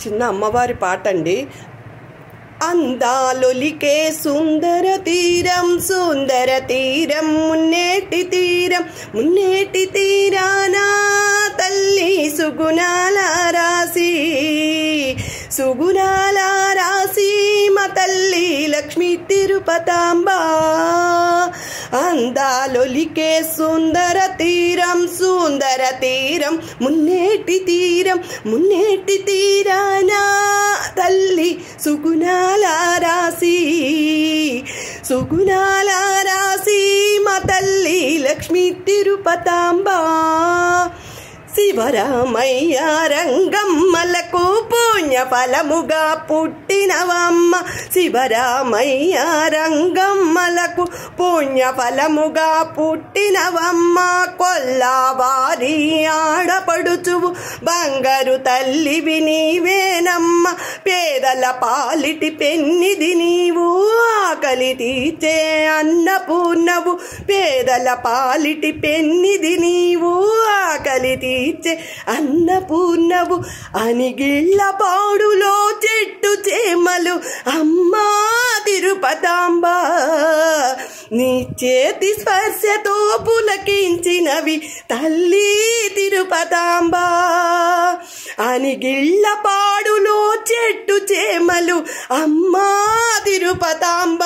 చిన్న అమ్మవారి పాట అండి. అందాలొలికే సుందర తీరం సుందర తీరం మున్నేటి తీరం మున్నేటి తీరానా తల్లి సుగుణాల రాసి సుగుణాల రాసి మా తల్లి లక్ష్మీ తిరుపతాంబ. అందాలొలికే సుందర తీరం సుందర తీరం మున్నేటి తీరం మున్నేటి తీరానా తల్లి సుగుణాల రాసి సుగుణాల రాసి మా తల్లి లక్ష్మీ తిరుపతాంబ. శివరామయ్య రంగమ్మలకు పుణ్య ఫలముగా పుట్టినవమ్మ. శివరామయ్య రంగమ్మలకు పుణ్య ఫలముగా పుట్టినవమ్మ. కొల్లావారి ఆడపడుచువు బంగారు తల్లివి నీవేనమ్మ. పేదల పాలిటి పెన్నిది నీవు ఆకలి తీర్చే అన్నపూర్ణవు. పేదల పాలిటి పెన్నిది నీవు ఆకలి తీర్చే అన్నపూర్ణవు. అనిగిళ్ళ పాడులో చెట్టు చేమలు అమ్మా తిరుపతాంబ. నీ చేతి స్పర్శతో పులకించినవి తల్లి తిరుపతాంబ. అనిగిళ్ళ పాడులో చెట్టు చేమలు అమ్మా తిరుపతాంబ.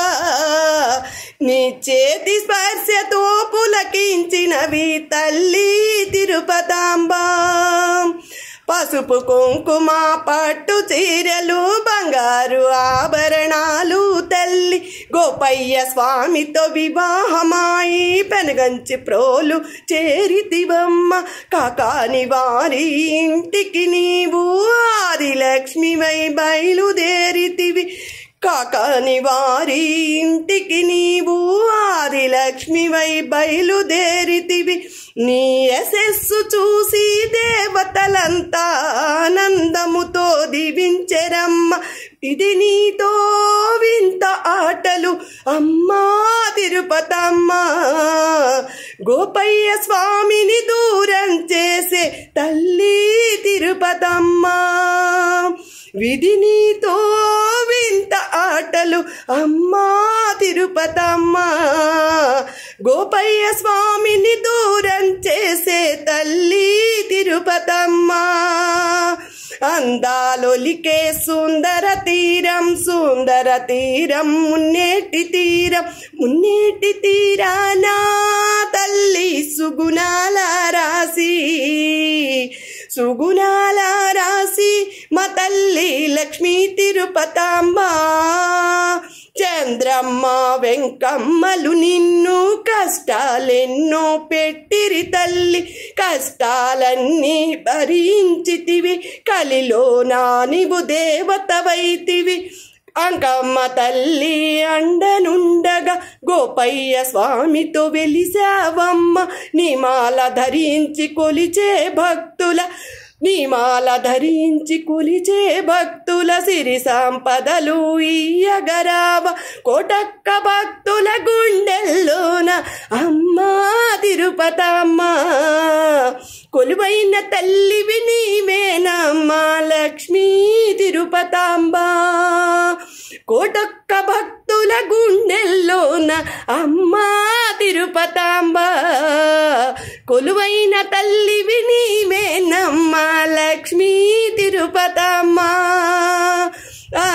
నీ చేతి స్పర్శతో పులకించినవి తల్లి తిరుపతాంబ. పసుపు కుంకుమ పట్టు చీరలు బంగారు ఆభరణాలు తల్లి గోపయ్య స్వామితో వివాహమాయి పెనగంచి ప్రోలు చేరితివమ్మ. కాకాని వారి ఇంటికి నీవు ఆదిలక్ష్మివై బయలుదేరితివి. కాకాని వారి ఇంటికి నీవు ఆదిలక్ష్మివై బయలుదేరితివి. నీ యశస్సు చూసి దేవతలంతా ఆనందముతో దీవించెరమ్మ. ఇది నీతో వింత ఆటలు అమ్మా తిరుపతమ్మ. గోపయ్య స్వామిని దూరం చేసే తల్లి తిరుపతమ్మ. విధి నీతో వింత ఆటలు అమ్మా తిరుపతమ్మ. గోపయ్య స్వామిని దూరం చేసే తల్లి తిరుపతమ్మ. అందాలొలికే సుందర తీరం సుందర తీరం మున్నేటి తీరం మున్నేటి తీరానా తల్లి సుగుణాల రాసి సుగుణాల రాసి మా తల్లి లక్ష్మీ తిరుపతాంబ. చంద్రమ్మ వెంకమ్మలు నిన్ను కష్టాలెన్నో పెట్టిరి తల్లి. కష్టాలన్నీ భరించితివి కలిలో నీవు దేవతవైతివి. అంకమ్మ తల్లి అండనుండగా గోపయ్య స్వామితో వెలిసావమ్మ. నీమాల ధరించి కొలిచే భక్తుల నీమాల ధరించి కొలిచే భక్తుల సిరి సంపదలు ఇయ్యగరావ. కోటక్క భక్తుల గుండెల్లోన అమ్మా తిరుపతమ్మ. కొలువైన తల్లివి నీవేనమ్మా లక్ష్మీ తిరుపతాంబ. కోటొక్క భక్తుల గుండెల్లోన అమ్మా తిరుపతాంబ. కొలువైన తల్లివి నీవేనమ్మా లక్ష్మీ తిరుపతమ్మ.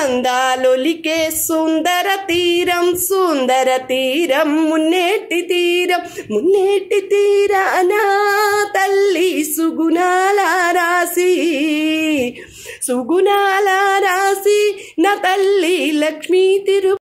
అందాలొలికే సుందర తీరం సుందర తీరం మున్నేటి తీరం మున్నేటి తీరానా తల్లి సుగుణాల రాసి సుగుణాల రాసి నా తల్లి లక్ష్మీ తిరు